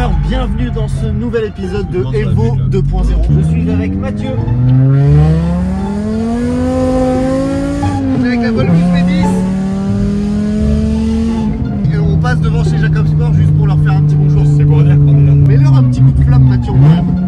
gamers, bienvenue dans ce nouvel épisode de Evo 2.0. Je suis avec Mathieu. On est avec la Volvo V10. Et on passe devant chez Jacob Sport juste pour leur faire un petit bonjour. C'est pour dire qu'on est là. Mets-leur un petit coup de flamme, Mathieu, quand même.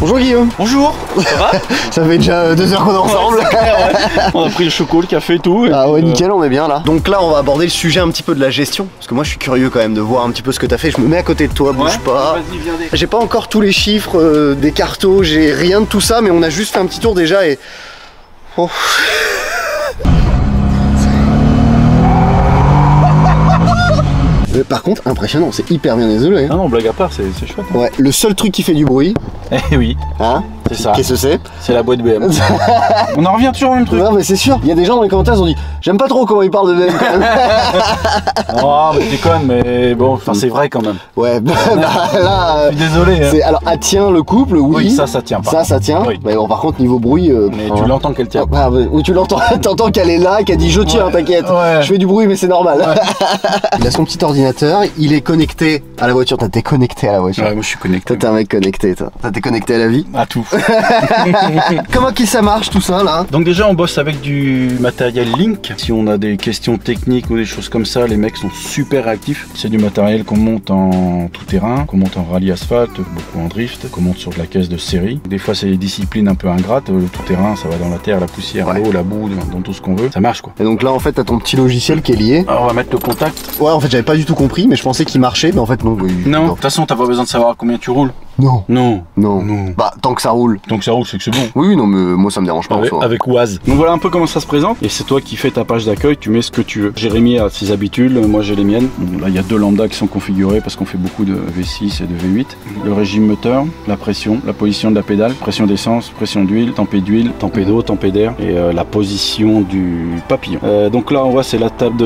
Bonjour Guillaume. Bonjour. Ça va? Ça fait déjà 2 heures qu'on est ensemble. Ouais, clair, ouais. On a pris le choco, le café et tout. Ah ouais, nickel, on est bien là. Donc là, on va aborder le sujet un petit peu de la gestion. Parce que moi, je suis curieux quand même de voir un petit peu ce que t'as fait. Je me mets à côté de toi, bouge pas. Vas-y, viens. J'ai pas encore tous les chiffres des cartos, j'ai rien de tout ça, mais on a juste fait un petit tour déjà et... Oh. Par contre, impressionnant, c'est hyper bien isolé. Ah non, blague à part, c'est chouette. Hein. Ouais, le seul truc qui fait du bruit. Eh oui. Hein? C'est ça. Qu'est-ce que c'est? C'est la boîte BM. On en revient toujours au même truc. Non mais c'est sûr, il y a des gens dans les commentaires qui ont dit j'aime pas trop comment ils parlent de BM quand même. Oh mais déconne, mais bon, enfin c'est vrai quand même. Ouais, bah là... Je suis désolé. Hein. Alors, elle tient le couple, oui. Oui, ça tient pas. Ça tient. Oui. Mais bon, par contre, niveau bruit... Mais tu l'entends qu'elle tient. Ah, oui, tu l'entends, t'entends qu'elle est là, qu'elle dit je tiens, t'inquiète. Ouais. Je fais du bruit, mais c'est normal. Ouais. Il a son petit ordinateur, il est connecté à la voiture. T'as été connecté à la voiture. Ouais, moi je suis connecté. Toi, t'es un mec connecté, toi. T'es connecté à la vie. À tout. Comment ça marche tout ça là? Donc déjà on bosse avec du matériel Link. Si on a des questions techniques ou des choses comme ça, les mecs sont super réactifs. C'est du matériel qu'on monte en tout terrain, qu'on monte en rallye asphalte, beaucoup en drift, qu'on monte sur de la caisse de série. Des fois c'est des disciplines un peu ingrates, le tout terrain ça va dans la terre, la poussière, l'eau, la boue, dans tout ce qu'on veut. Ça marche quoi. Et donc là en fait t'as ton petit logiciel qui est lié. Alors on va mettre le contact. Ouais en fait j'avais pas du tout compris mais je pensais qu'il marchait mais en fait non. Oui, non, de toute façon t'as pas besoin de savoir combien tu roules. Non. Non. Non. Bah tant que ça roule. Tant que ça roule c'est que c'est bon. Oui non mais moi ça me dérange pas en soi. Avec Oise. Donc voilà un peu comment ça se présente. Et c'est toi qui fais ta page d'accueil, tu mets ce que tu veux. Jérémy a ses habitudes, moi j'ai les miennes. Donc là il y a 2 lambdas qui sont configurés parce qu'on fait beaucoup de V6 et de V8. Le régime moteur, la pression, la position de la pédale, pression d'essence, pression d'huile, tempée d'eau, tempée d'air et la position du papillon. Donc là on voit c'est la table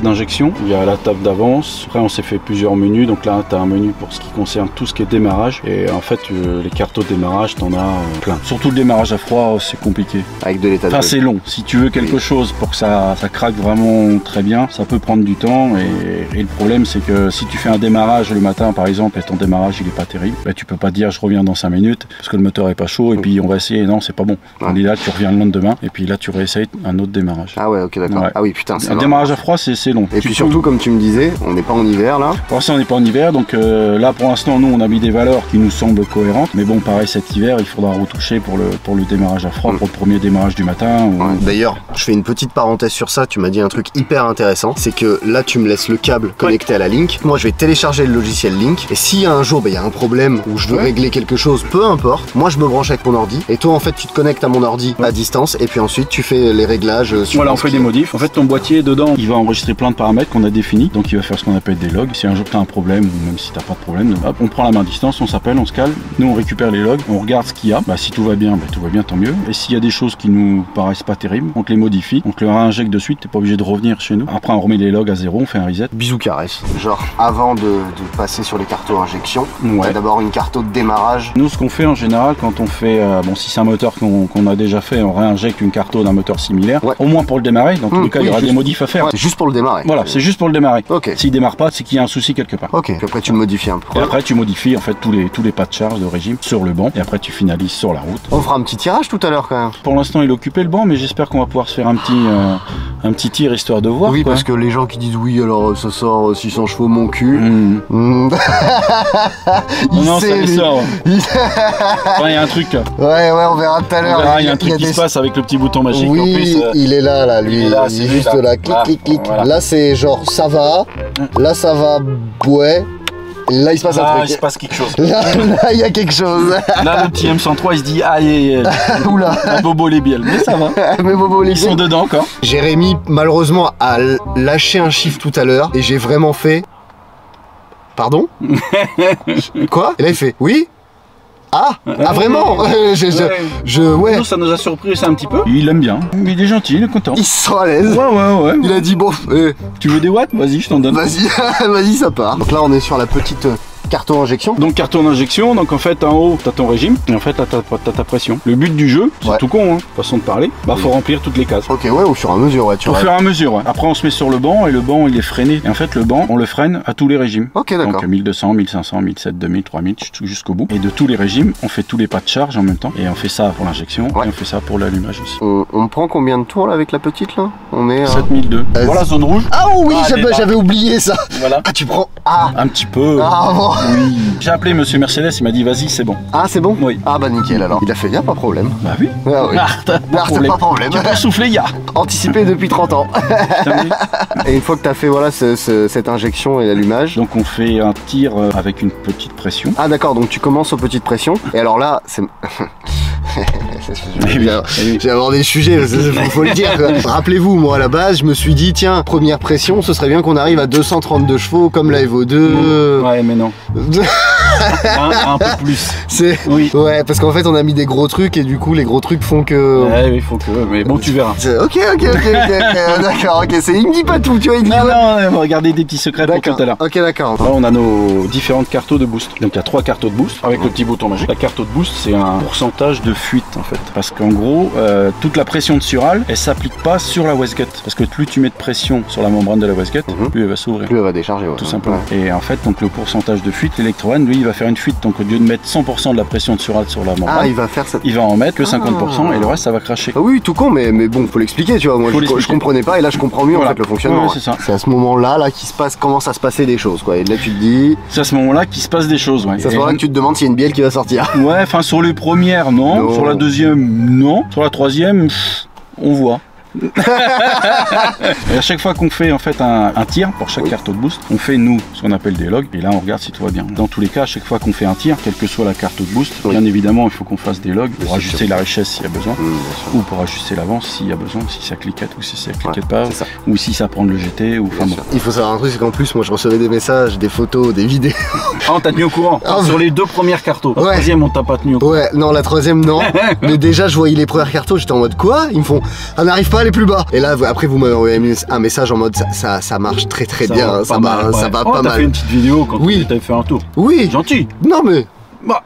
d'injection, il y a la table d'avance, après on s'est fait plusieurs menus, donc là tu as un menu pour ce qui concerne tout ce qui est démarrage, et en fait les cartos de démarrage t'en as plein. Surtout le démarrage à froid c'est compliqué. Avec de l'état de... Enfin c'est long, si tu veux quelque chose pour que ça craque vraiment très bien, ça peut prendre du temps, et le problème c'est que si tu fais un démarrage le matin par exemple, et ton démarrage il est pas terrible, bah, tu peux pas dire je reviens dans 5 minutes, parce que le moteur est pas chaud, et puis on va essayer, non c'est pas bon. On dit là tu reviens le lendemain, et puis là tu réessayes un autre démarrage. Ah ouais ok d'accord. Ouais. Ah oui putain c'est un démarrage à froid c'est long. Et puis surtout comme tu me disais, on n'est pas en hiver là. Pour l'instant on n'est pas en hiver, donc là pour l'instant nous on a mis des valeurs qui nous semblent cohérentes, mais bon pareil cet hiver il faudra retoucher pour le démarrage à froid, pour le premier démarrage du matin. Ou... Ouais. D'ailleurs je fais une petite parenthèse sur ça, tu m'as dit un truc hyper intéressant, c'est que là tu me laisses le câble connecté à la Link, moi je vais télécharger le logiciel Link, et s'il y a un jour il y a un problème où je veux régler quelque chose, peu importe, moi je me branche avec mon ordi, et toi en fait tu te connectes à mon ordi à distance, et puis ensuite tu fais les réglages sur... Voilà on fait des modifs, en fait ton boîtier dedans il va enregistrer plein de paramètres qu'on a définis, donc il va faire ce qu'on appelle des logs. Si un jour tu as un problème, ou même si tu n'as pas de problème, hop, on prend la main à distance, on s'appelle, on se cale, nous on récupère les logs, on regarde ce qu'il y a, bah, si tout va bien, tant mieux, et s'il y a des choses qui nous paraissent pas terribles, on te les modifie, on te le réinjecte de suite, t'es pas obligé de revenir chez nous, après on remet les logs à zéro, on fait un reset. Bisous caresse. Genre avant de passer sur les cartos injection, t'as d'abord une carto de démarrage. Nous ce qu'on fait en général quand on fait, bon si c'est un moteur qu'on a déjà fait, on réinjecte une carto d'un moteur similaire, au moins pour le démarrer, dans tous les cas il y aura des modifs à faire. C'est juste pour le démarrer. Voilà, c'est juste pour le démarrer. Ok. S'il démarre pas, c'est qu'il y a un souci quelque part. Ok. Puis après tu le modifies un peu. Et après tu modifies en fait tous les pas de charge de régime sur le banc, et après tu finalises sur la route. On fera un petit tirage tout à l'heure quand même. Pour l'instant il est occupé le banc, mais j'espère qu'on va pouvoir se faire un petit tir histoire de voir. Oui quoi. Parce que les gens qui disent oui alors ça sort 600 chevaux mon cul. Non ça les sort. Enfin, il y a un truc. Ouais on verra tout à l'heure. Il y a un truc qui se passe avec le petit bouton magique. Oui, en plus, il est là lui. Il est juste là. Clic. Voilà. Là c'est genre ça va. Là ça va ouais. Là il se passe un truc. Il se passe quelque chose. Là il y a quelque chose. Là le petit M103 il se dit aïe. Oula. Bobo les bielles. Mais ça va. Mais Bobo les Ils sont dedans encore. Jérémy malheureusement a lâché un chiffre tout à l'heure et j'ai vraiment fait. Pardon? Quoi? Et là il fait oui? Ah vraiment ouais. Nous, ça nous a surpris ça un petit peu. Il aime bien. Il est gentil, il est content. Il se sent à l'aise. Ouais. Il a dit bon. Tu veux des watts? Vas-y, je t'en donne. Vas-y, ça part. Donc là on est sur la petite carto injection. Donc carton d'injection, donc en fait en haut t'as ton régime et en fait là t'as ta pression. Le but du jeu, c'est tout con, hein, façon de parler, bah faut remplir toutes les cases. Ok, ouais, au fur et à mesure, ouais. Au fur et à mesure, ouais. Après on se met sur le banc et le banc il est freiné. Et en fait le banc on le freine à tous les régimes. Ok, d'accord. Donc 1200, 1500, 1700, 2000, 3000 jusqu'au bout. Et de tous les régimes, on fait tous les pas de charge en même temps. Et on fait ça pour l'injection et on fait ça pour l'allumage aussi. On prend combien de tours là avec la petite là? On est à 7002. Voilà zone rouge. Ah oui, j'avais oublié ça. Voilà. Ah, tu prends. Un petit peu. Ah bon. Oui. J'ai appelé monsieur Mercedes, il m'a dit vas-y c'est bon. Ah c'est bon? Oui. Ah bah nickel alors. Il a fait bien, pas de problème. Bah oui. Ah oui. T'as pas de problème. Tu peux souffler, ya. Anticipé depuis 30 ans. Et une fois que tu as fait voilà, cette injection et l'allumage. Donc on fait un tir avec une petite pression. Ah d'accord, donc tu commences aux petites pressions. Et alors là, c'est... J'ai abordé le sujet, faut le dire. Rappelez-vous, moi à la base, je me suis dit, tiens, première pression, ce serait bien qu'on arrive à 232 chevaux comme la Evo 2. Ouais, mais non. un peu plus. Oui. Ouais, parce qu'en fait, on a mis des gros trucs et du coup, les gros trucs font que. Ouais, il faut que. Mais bon, tu verras. Ok, d'accord, ok. Il me dit pas tout, tu vois. Il me dit non, on va regarder des petits secrets pour tout à l'heure. Ok, d'accord. Là, on a nos différentes cartos de boost. Donc, il y a 3 cartos de boost avec le petit bouton magique. La carte de boost, c'est un pourcentage de fuite en fait. Parce qu'en gros, toute la pression de sural, elle s'applique pas sur la waistgut. Parce que plus tu mets de pression sur la membrane de la waistgut, plus elle va s'ouvrir. Plus elle va décharger, ouais. Tout simplement. Et en fait, donc le pourcentage de fuite, l'électrone, lui, il va faire une fuite. Donc au lieu de mettre 100% de la pression de sural sur la membrane, il va faire ça. Il va en mettre que 50% et le reste, ça va cracher. Ah oui, tout con, mais bon, faut l'expliquer, tu vois. Moi, je comprenais pas et là, je comprends mieux en fait le fonctionnement. Ouais, c'est ça. C'est à ce moment-là qu'il se passe, commence à se passer des choses, quoi. Et là, tu te dis. C'est à ce moment-là qu'il se passe des choses, ouais. C'est à ce moment-là que tu te demandes s'il y a une bielle qui va sortir. Ouais, enfin sur les premières, non. Sur la deuxième, non. Sur la troisième, on voit. Et à chaque fois qu'on fait en fait un tir pour chaque carte de boost, on fait nous ce qu'on appelle des logs et là on regarde si tout va bien. Dans tous les cas, à chaque fois qu'on fait un tir, quelle que soit la carte de boost, bien évidemment il faut qu'on fasse des logs pour ajuster la richesse s'il y a besoin, ou pour ajuster l'avance s'il y a besoin, si ça cliquette ou si ça cliquette pas, ou si ça prend le GT ou enfin bon. Il faut savoir un truc, c'est qu'en plus moi je recevais des messages, des photos, des vidéos. Ah, on t'a tenu au courant. Sur les 2 premières cartos. La troisième on t'a pas tenu au courant. Ouais, non, la troisième non. Mais déjà je voyais les premières cartos, j'étais en mode quoi? Ils me font on n'arrive pas à aller plus bas. Et là après vous m'avez envoyé un message en mode ça marche très bien, ça va pas mal. T'as fait une petite vidéo quand t'avais fait un tour. Oui. Gentil. Non mais. Bah.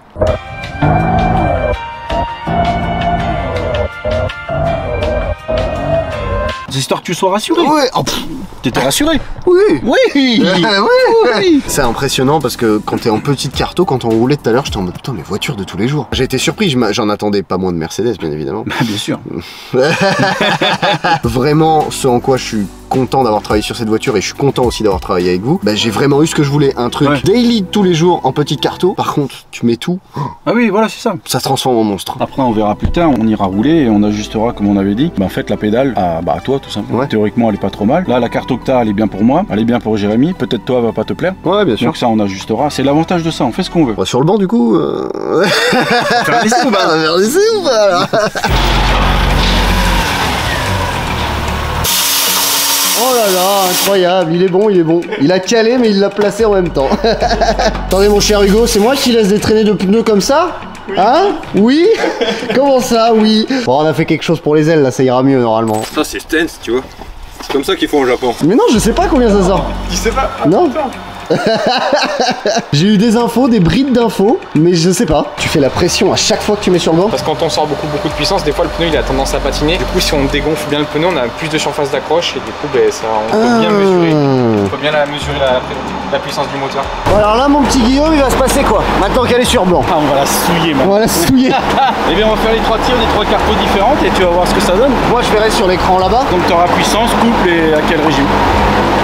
C'est histoire que tu sois rassuré. Ouais. Oh, t'étais rassuré. Oui. Oui. C'est impressionnant parce que quand t'es en petite carto, quand on roulait tout à l'heure, j'étais en mode putain, les voitures de tous les jours. J'ai été surpris, j'en attendais pas moins de Mercedes, bien évidemment. Bah, bien sûr. Vraiment, ce en quoi je suis content d'avoir travaillé sur cette voiture et je suis content aussi d'avoir travaillé avec vous. Bah, j'ai vraiment eu ce que je voulais, un truc daily tous les jours en petite carto. Par contre, tu mets tout. Ah oui, voilà, c'est ça. Ça se transforme en monstre. Après, on verra plus tard, on ira rouler et on ajustera comme on avait dit. Bah, en fait, la pédale à toi, tout simplement. Théoriquement, elle est pas trop mal. Là, la carto que t'as, elle est bien pour moi, elle est bien pour Jérémy. Peut-être toi, elle va pas te plaire. Ouais, bien sûr. Donc ça, on ajustera. C'est l'avantage de ça, on fait ce qu'on veut. Bah, sur le banc, du coup. Faire des essais ou pas? Faire des essais ou pas là? Oh là là, incroyable, il est bon. Il a calé mais il l'a placé en même temps. Attendez mon cher Hugo, c'est moi qui laisse des traînées de pneus comme ça? Hein? Oui? Comment ça, oui? Bon, on a fait quelque chose pour les ailes, là, ça ira mieux normalement. Ça c'est stance, tu vois. C'est comme ça qu'ils font au Japon. Mais non, je sais pas combien ça sort. Tu sais pas? Non. J'ai eu des infos, des brides d'infos, mais je sais pas. Tu fais la pression à chaque fois que tu mets sur le banc? Parce que quand on sort beaucoup de puissance, des fois le pneu il a tendance à patiner. Du coup, si on dégonfle bien le pneu, on a plus de surface d'accroche et du coup, on peut bien mesurer. On peut bien mesurer la puissance du moteur. Bon, alors là, mon petit Guillaume, il va se passer quoi? Maintenant qu'elle est sur blanc. Ah, on va la souiller, man. On va la souiller. Eh bien, on va faire les 3 tirs des 3 cartos différentes et tu vas voir ce que ça donne. Moi, je verrai sur l'écran là-bas. Donc, tu auras puissance, couple et à quel régime.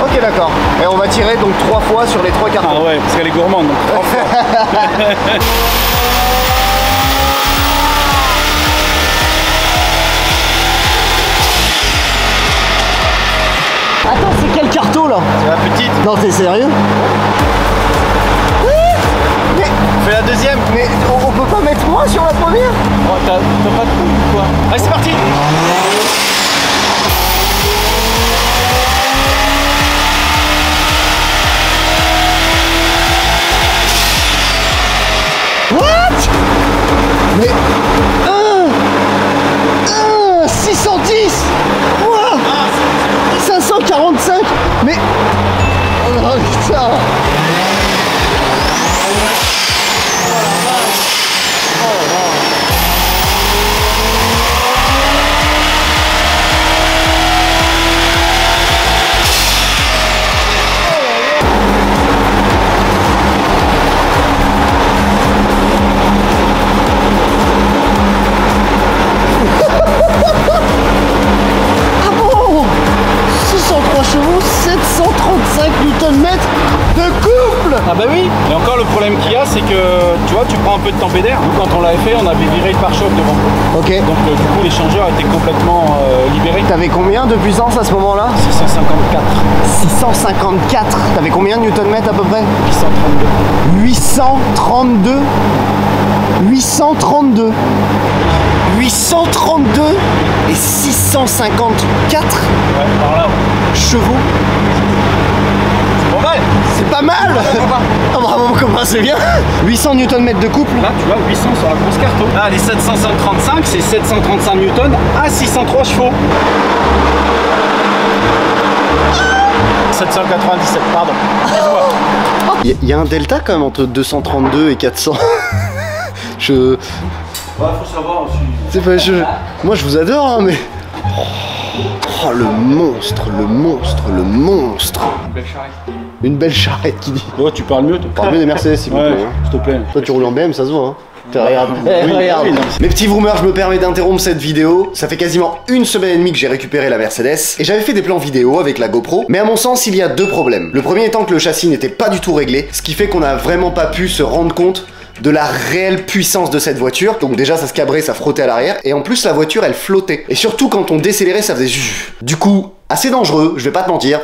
Ok, d'accord. Et on va tirer donc 3 fois sur les 3 cartons. Ah ouais, parce qu'elle est gourmande, donc 3 fois. Attends, c'est quel carton là? C'est la petite. Non, t'es sérieux? Mais... Fais la deuxième. Mais on peut pas mettre moins sur la première? Oh, t'as pas de coup ou quoi? Allez, c'est parti. What? Mais 610. Wow. 545. Mais oh putain. on avait viré le pare-choc devant. Ok. Donc du coup l'échangeur était complètement libéré. T'avais combien de puissance à ce moment-là? 654. 654. T'avais combien de Newton-mètre à peu près? 832. 832. 832. 832 et 654 Ouais, par là. chevaux. C'est pas mal. C'est pas mal. Ah bravo mon copain, c'est bien. 800 Nm de couple. Là tu vois 800 sur la grosse carte. Là les 735 c'est 735 newtons à 603 chevaux. 797 pardon. Il y a un delta quand même entre 232 et 400. Ouais, faut savoir aussi. C'est pas moi je vous adore hein, mais oh le monstre, le monstre, le monstre. Une belle charrette. Une belle charrette qui dit. Oh tu parles mieux toi. Parle mieux des Mercedes s'il vous plaît. Ouais, Hein. s'il te plaît. Toi tu roules en BM, ça se voit hein. Regarde, Oui, regarde. oui, non. Mes petits vroomers, je me permets d'interrompre cette vidéo. Ça fait quasiment une semaine et demie que j'ai récupéré la Mercedes et j'avais fait des plans vidéo avec la GoPro. Mais à mon sens, il y a deux problèmes. Le premier étant que le châssis n'était pas du tout réglé, ce qui fait qu'on n'a vraiment pas pu se rendre compte de la réelle puissance de cette voiture. Donc déjà ça se cabrait, ça frottait à l'arrière et en plus la voiture elle flottait. Et surtout quand on décélérait ça faisait zzz. Du coup, assez dangereux, je vais pas te mentir.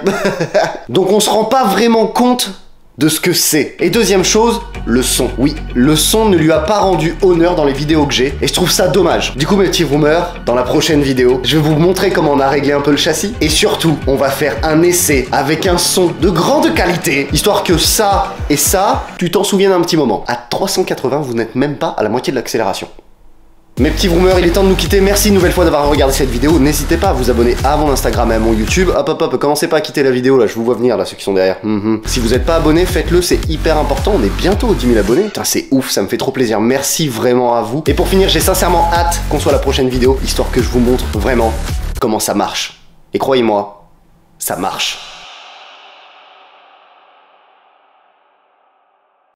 Donc on se rend pas vraiment compte de ce que c'est. Et deuxième chose, le son. Oui, le son ne lui a pas rendu honneur dans les vidéos que j'ai, et je trouve ça dommage. Du coup, mes petits vroomers, dans la prochaine vidéo, je vais vous montrer comment on a réglé un peu le châssis, et surtout, on va faire un essai avec un son de grande qualité, histoire que ça et ça, tu t'en souviennes un petit moment. À 380, vous n'êtes même pas à la moitié de l'accélération. Mes petits vroomers, il est temps de nous quitter. Merci une nouvelle fois d'avoir regardé cette vidéo. N'hésitez pas à vous abonner à mon Instagram et à mon YouTube. Hop hop hop, commencez pas à quitter la vidéo là, je vous vois venir là, ceux qui sont derrière. Si vous n'êtes pas abonné, faites-le, c'est hyper important. On est bientôt aux 10 000 abonnés. Putain, c'est ouf, ça me fait trop plaisir. Merci vraiment à vous. Et pour finir, j'ai sincèrement hâte qu'on soit à la prochaine vidéo, histoire que je vous montre vraiment comment ça marche. Et croyez-moi, ça marche.